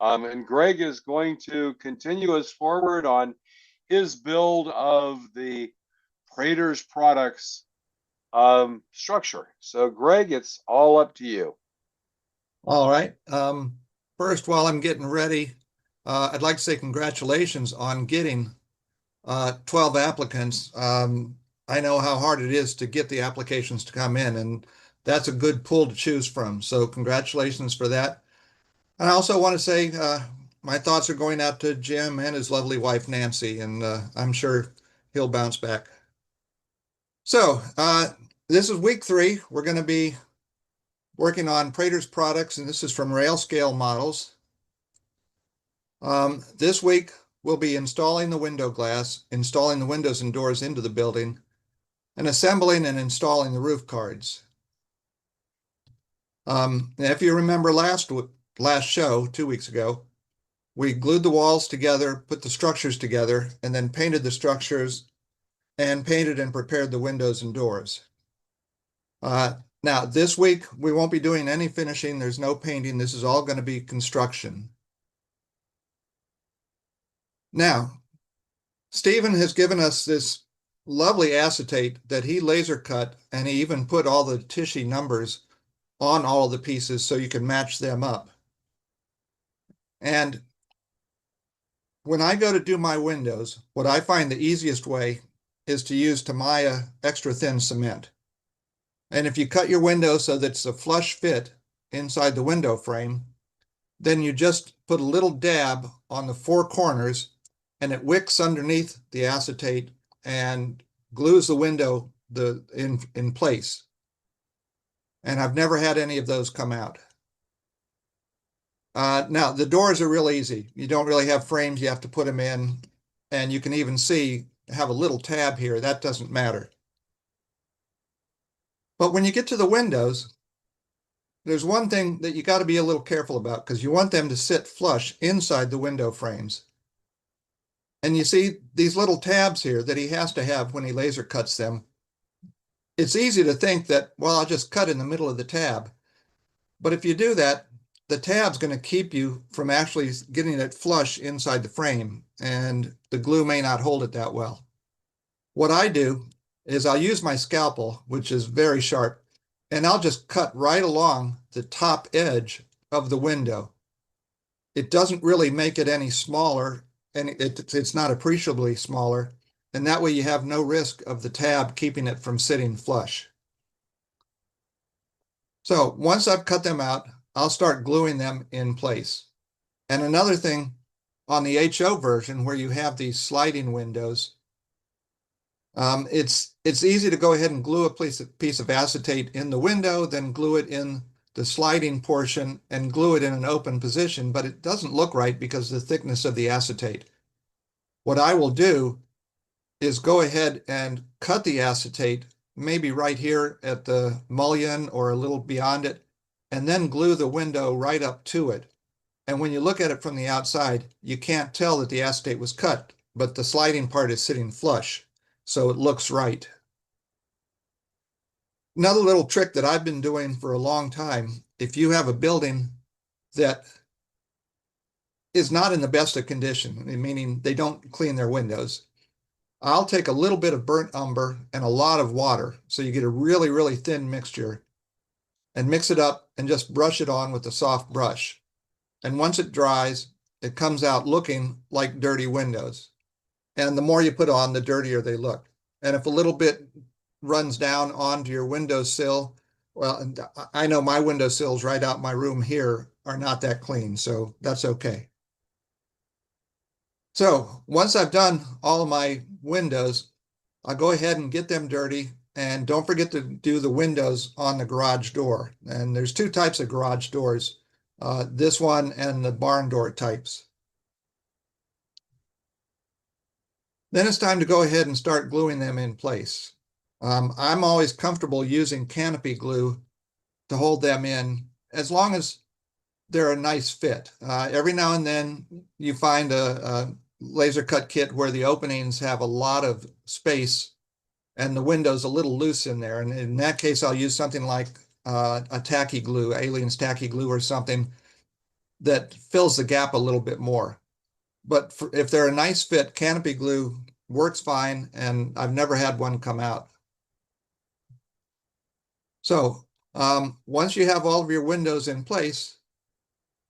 And Greg is going to continue us forward on his build of the Praetor's Products structure. So Greg, it's all up to you. All right. First, while I'm getting ready, I'd like to say congratulations on getting 12 applicants. I know how hard it is to get the applications to come in, and that's a good pool to choose from. So congratulations for that. And I also want to say my thoughts are going out to Jim and his lovely wife, Nancy, and I'm sure he'll bounce back. So this is week 3. We're going to be working on Praetor's Products, and this is from Rail Scale Models. This week, we'll be installing the window glass, installing the windows and doors into the building, and assembling and installing the roof cards. If you remember last show, 2 weeks ago, we glued the walls together, put the structures together, and then painted the structures and painted and prepared the windows and doors. Now, this week, we won't be doing any finishing. There's no painting. This is all going to be construction. Now, Stephen has given us this lovely acetate that he laser cut, and he even put all the Tichy numbers on all of the pieces so you can match them up. And when I go to do my windows, what I find the easiest way is to use Tamiya extra thin cement. And if you cut your window so that it's a flush fit inside the window frame, then you just put a little dab on the 4 corners, and it wicks underneath the acetate and glues the window in place. And I've never had any of those come out. Now, the doors are real easy. You don't really have frames. You have to put them in. And you can even see, have a little tab here. That doesn't matter. But when you get to the windows, there's one thing that you got to be a little careful about, because you want them to sit flush inside the window frames. And you see these little tabs here that he has to have when he laser cuts them. It's easy to think that, well, I'll just cut in the middle of the tab. But if you do that, the tab's going to keep you from actually getting it flush inside the frame, and the glue may not hold it that well. What I do is I'll use my scalpel, which is very sharp, and I'll just cut right along the top edge of the window. It doesn't really make it any smaller, and it's not appreciably smaller, and that way you have no risk of the tab keeping it from sitting flush. So once I've cut them out, I'll start gluing them in place. And another thing, on the HO version where you have these sliding windows, it's easy to go ahead and glue a piece of acetate in the window, then glue it in the sliding portion and glue it in an open position, but it doesn't look right because of the thickness of the acetate. What I will do is go ahead and cut the acetate, maybe right here at the mullion or a little beyond it, and then glue the window right up to it. And when you look at it from the outside, you can't tell that the acetate was cut, but the sliding part is sitting flush, so it looks right. Another little trick that I've been doing for a long time, if you have a building that is not in the best of condition, meaning they don't clean their windows, I'll take a little bit of burnt umber and a lot of water, so you get a really, really thin mixture, and mix it up and just brush it on with a soft brush. And once it dries, it comes out looking like dirty windows. And the more you put on, the dirtier they look. And if a little bit runs down onto your windowsill, well, I know my windowsills right out my room here are not that clean, so that's okay. So once I've done all of my windows, I'll go ahead and get them dirty. And don't forget to do the windows on the garage door. And there's 2 types of garage doors, this one and the barn door types. Then it's time to go ahead and start gluing them in place. I'm always comfortable using canopy glue to hold them in, as long as they're a nice fit. Every now and then you find a laser cut kit where the openings have a lot of space and the window's a little loose in there. And in that case, I'll use something like a tacky glue, Alien's tacky glue or something. that fills the gap a little bit more. But if they're a nice fit, canopy glue works fine, and I've never had one come out. So once you have all of your windows in place,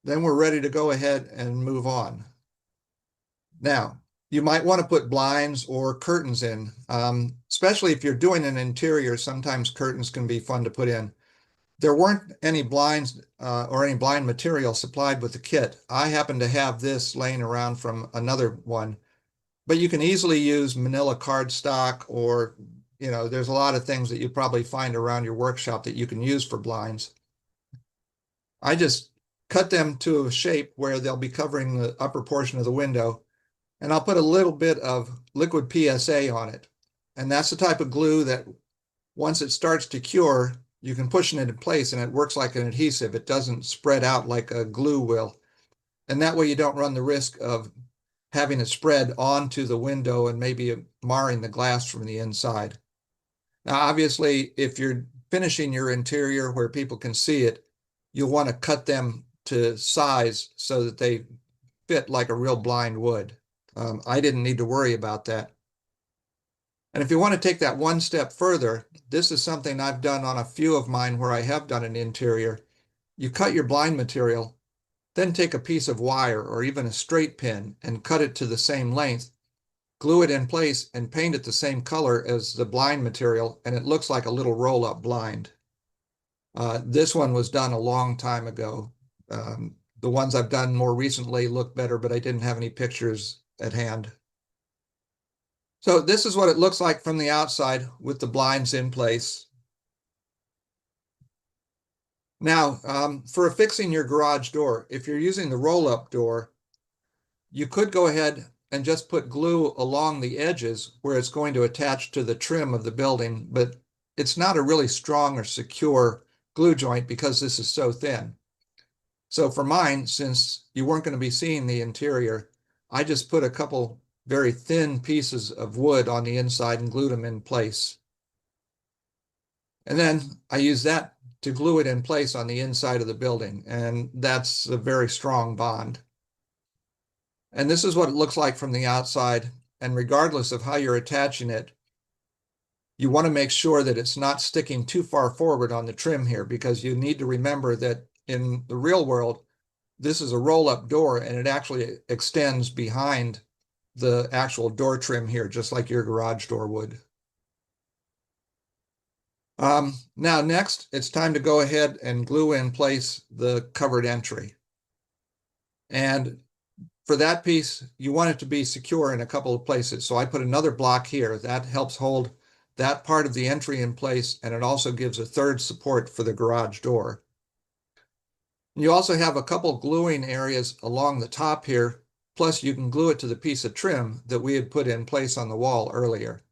then we're ready to go ahead and move on. Now, you might want to put blinds or curtains in, especially if you're doing an interior. Sometimes curtains can be fun to put in. There weren't any blinds or any blind material supplied with the kit. I happen to have this laying around from another one, but you can easily use manila cardstock, or there's a lot of things that you probably find around your workshop that you can use for blinds. I just cut them to a shape where they'll be covering the upper portion of the window, and I'll put a little bit of liquid PSA on it. And that's the type of glue that once it starts to cure, you can push it into place and it works like an adhesive. It doesn't spread out like a glue will. And that way you don't run the risk of having it spread onto the window and maybe marring the glass from the inside. Now, obviously, if you're finishing your interior where people can see it, you'll want to cut them to size so that they fit like a real blind would. I didn't need to worry about that. And if you want to take that one step further, this is something I've done on a few of mine where I have done an interior. You cut your blind material, then take a piece of wire or even a straight pin and cut it to the same length, glue it in place, and paint it the same color as the blind material, and it looks like a little roll-up blind. This one was done a long time ago. The ones I've done more recently look better, but I didn't have any pictures at hand. So this is what it looks like from the outside with the blinds in place. Now, for affixing your garage door, if you're using the roll-up door, you could go ahead and just put glue along the edges where it's going to attach to the trim of the building, but it's not a really strong or secure glue joint because this is so thin. So for mine, since you weren't going to be seeing the interior, I just put a couple very thin pieces of wood on the inside and glued them in place. And then I use that to glue it in place on the inside of the building, and that's a very strong bond. And this is what it looks like from the outside. And regardless of how you're attaching it, you want to make sure that it's not sticking too far forward on the trim here, because you need to remember that in the real world, this is a roll-up door and it actually extends behind the actual door trim here, just like your garage door would. Now next, it's time to go ahead and glue in place the covered entry. And for that piece, you want it to be secure in a couple of places. So I put another block here that helps hold that part of the entry in place, and it also gives a third support for the garage door. You also have a couple gluing areas along the top here, plus you can glue it to the piece of trim that we had put in place on the wall earlier.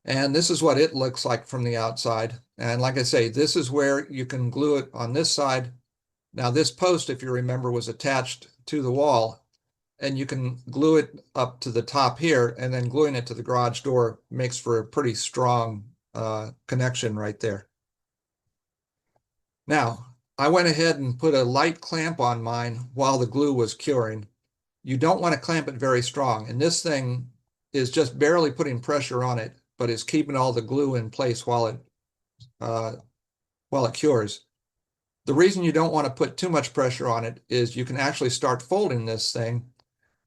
And this is what it looks like from the outside. And like I say, this is where you can glue it on this side. Now this post, if you remember, was attached to the wall, and you can glue it up to the top here, and then gluing it to the garage door makes for a pretty strong connection right there. Now, I went ahead and put a light clamp on mine while the glue was curing. You don't want to clamp it very strong, and this thing is just barely putting pressure on it, but it's keeping all the glue in place while it cures. The reason you don't want to put too much pressure on it is you can actually start folding this thing,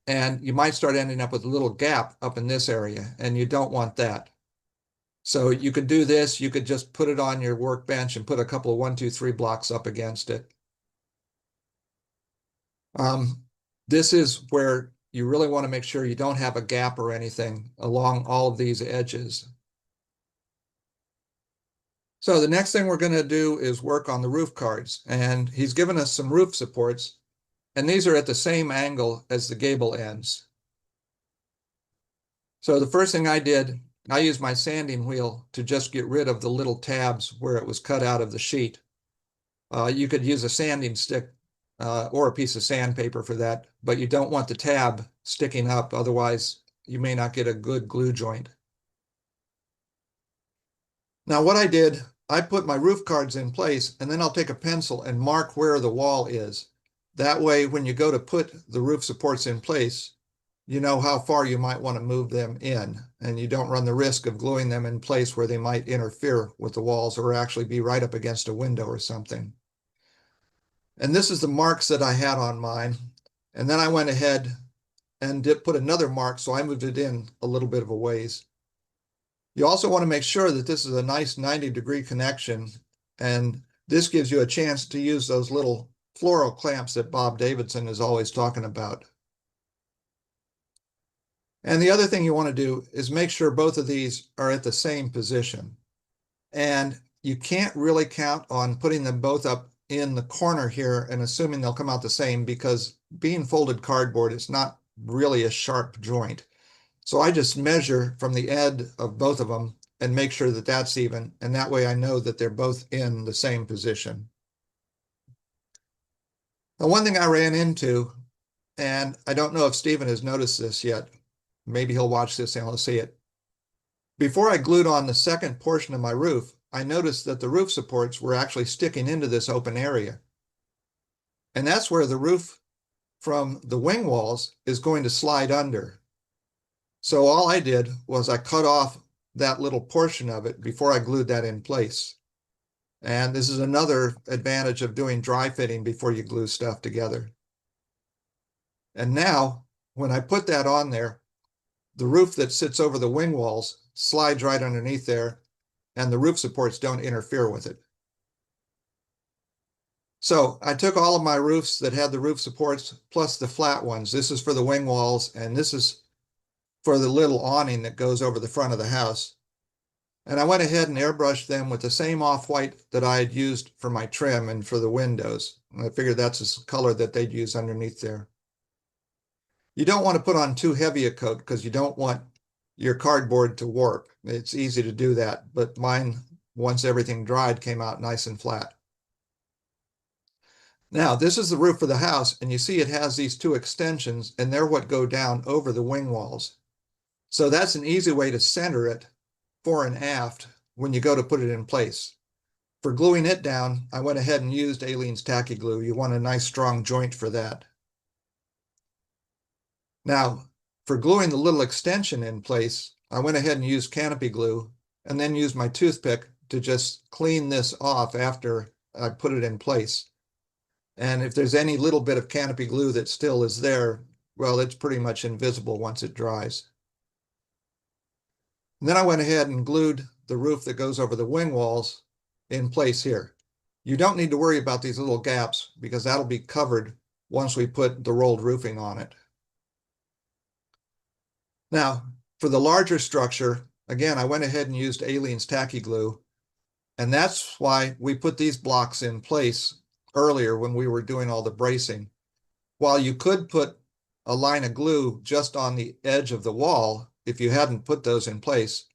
and you might start ending up with a little gap up in this area, and you don't want that. So you could do this, you could just put it on your workbench and put a couple of 1, 2, 3 blocks up against it. This is where you really want to make sure you don't have a gap or anything along all of these edges. So the next thing we're going to do is work on the roof cards, and he's given us some roof supports, and these are at the same angle as the gable ends. So the first thing I did, I used my sanding wheel to just get rid of the little tabs where it was cut out of the sheet. You could use a sanding stick or a piece of sandpaper for that, but you don't want the tab sticking up, otherwise you may not get a good glue joint. Now what I did, I put my roof cards in place, and then I'll take a pencil and mark where the wall is. That way, when you go to put the roof supports in place, you know how far you might want to move them in, and you don't run the risk of gluing them in place where they might interfere with the walls or actually be right up against a window or something. And this is the marks that I had on mine. And then I went ahead and put another mark, so I moved it in a little bit of a ways. You also want to make sure that this is a nice 90-degree connection, and this gives you a chance to use those little floral clamps that Bob Davidson is always talking about. And the other thing you want to do is make sure both of these are at the same position. And you can't really count on putting them both up in the corner here and assuming they'll come out the same, because being folded cardboard is not really a sharp joint. So I just measure from the end of both of them and make sure that that's even. And that way I know that they're both in the same position. Now, one thing I ran into, and I don't know if Stephen has noticed this yet, maybe he'll watch this and he'll see it. Before I glued on the second portion of my roof, I noticed that the roof supports were actually sticking into this open area. And that's where the roof from the wing walls is going to slide under. So all I did was I cut off that little portion of it before I glued that in place. And this is another advantage of doing dry fitting before you glue stuff together. And now, when I put that on there, the roof that sits over the wing walls slides right underneath there, and the roof supports don't interfere with it. So I took all of my roofs that had the roof supports plus the flat ones. This is for the wing walls, and this is for the little awning that goes over the front of the house. And I went ahead and airbrushed them with the same off-white that I had used for my trim and for the windows. And I figured that's the color that they'd use underneath there. You don't want to put on too heavy a coat because you don't want your cardboard to warp. It's easy to do that, but mine, once everything dried, came out nice and flat. Now, this is the roof of the house, and you see it has these two extensions, and they're what go down over the wing walls. So that's an easy way to center it fore and aft when you go to put it in place. For gluing it down, I went ahead and used Aleene's Tacky Glue. You want a nice strong joint for that. Now, for gluing the little extension in place, I went ahead and used Canopy Glue and then used my toothpick to just clean this off after I put it in place. And if there's any little bit of Canopy Glue that still is there, well, it's pretty much invisible once it dries. And then I went ahead and glued the roof that goes over the wing walls in place here. You don't need to worry about these little gaps because that'll be covered once we put the rolled roofing on it. Now, for the larger structure, again, I went ahead and used Aleene's Tacky Glue, and that's why we put these blocks in place earlier when we were doing all the bracing. While you could put a line of glue just on the edge of the wall, if you hadn't put those in place,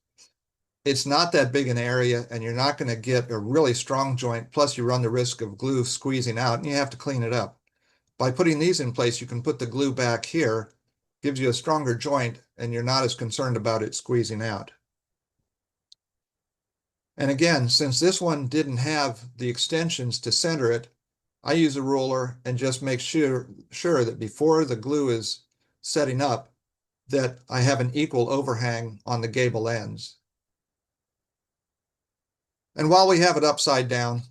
it's not that big an area and you're not going to get a really strong joint. Plus you run the risk of glue squeezing out and you have to clean it up. By putting these in place, you can put the glue back here, gives you a stronger joint, and you're not as concerned about it squeezing out. And again, since this one didn't have the extensions to center it, I use a ruler and just make sure that before the glue is setting up, that I have an equal overhang on the gable ends. And while we have it upside down,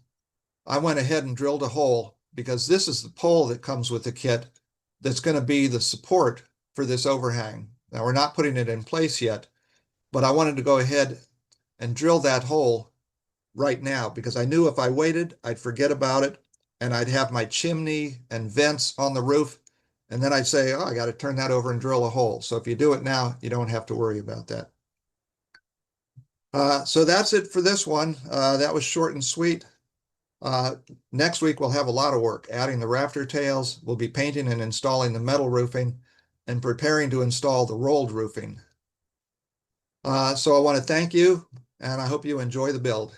I went ahead and drilled a hole because this is the pole that comes with the kit that's going to be the support for this overhang. Now we're not putting it in place yet, but I wanted to go ahead and drill that hole right now because I knew if I waited, I'd forget about it and I'd have my chimney and vents on the roof. And then I'd say, oh, I got to turn that over and drill a hole. So if you do it now, you don't have to worry about that. So that's it for this one. That was short and sweet. Next week, we'll have a lot of work, adding the rafter tails. We'll be painting and installing the metal roofing and preparing to install the rolled roofing. So I want to thank you, and I hope you enjoy the build.